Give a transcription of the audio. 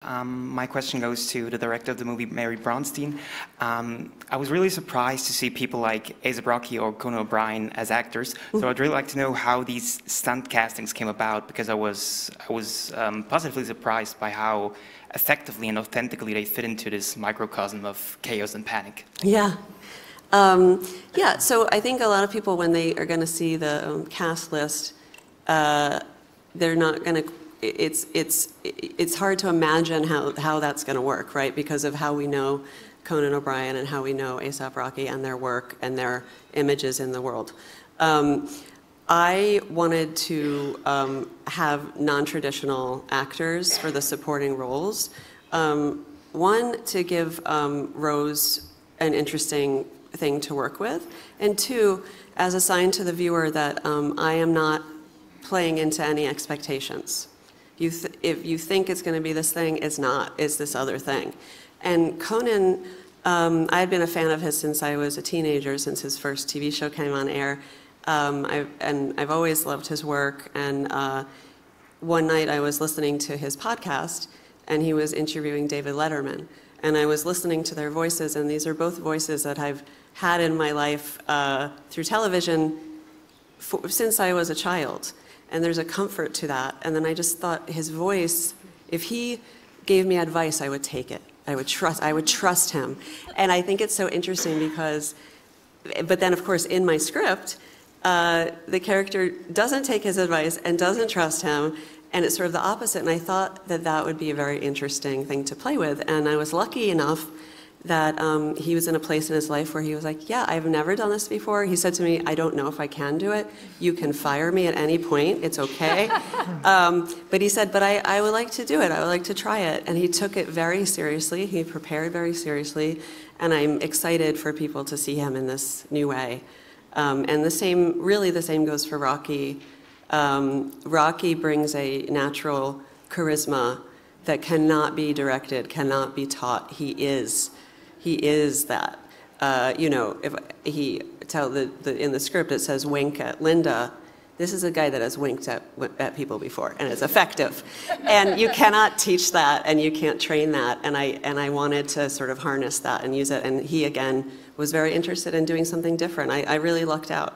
My question goes to the director of the movie, Mary Bronstein. I was really surprised to see people like A$AP Rocky or Conan O'Brien as actors. So I'd really like to know how these stunt castings came about, because I was positively surprised by how effectively and authentically they fit into this microcosm of chaos and panic. Yeah. Yeah, so I think a lot of people, when they are going to see the cast list, they're not going to, it's hard to imagine how that's going to work, right? Because of how we know Conan O'Brien and how we know A$AP Rocky and their work and their images in the world. I wanted to have non-traditional actors for the supporting roles. One, to give Rose an interesting thing to work with, and two, as a sign to the viewer that I am not playing into any expectations. If you think it's going to be this thing, it's not. It's this other thing. And Conan, I had been a fan of his since I was a teenager, since his first TV show came on air. I've always loved his work. And one night I was listening to his podcast, and he was interviewing David Letterman. And I was listening to their voices, and these are both voices that I've had in my life through television since I was a child. And there's a comfort to that. And then I just thought, his voice, if he gave me advice, I would take it. I would trust him. And I think it's so interesting because, but then of course in my script, the character doesn't take his advice and doesn't trust him, and it's sort of the opposite. And I thought that that would be a very interesting thing to play with. And I was lucky enough that he was in a place in his life where he was like, yeah, I've never done this before. He said to me, I don't know if I can do it. You can fire me at any point. It's okay. But he said, but I would like to do it. I would like to try it. And he took it very seriously. He prepared very seriously. And I'm excited for people to see him in this new way. And the same, really the same goes for Rocky. Rocky brings a natural charisma that cannot be directed, cannot be taught. He is that. You know, if he in the script it says wink at Linda. This is a guy that has winked at people before, and it's effective. And you cannot teach that, and you can't train that. And I wanted to sort of harness that and use it. And he again was very interested in doing something different. I really lucked out.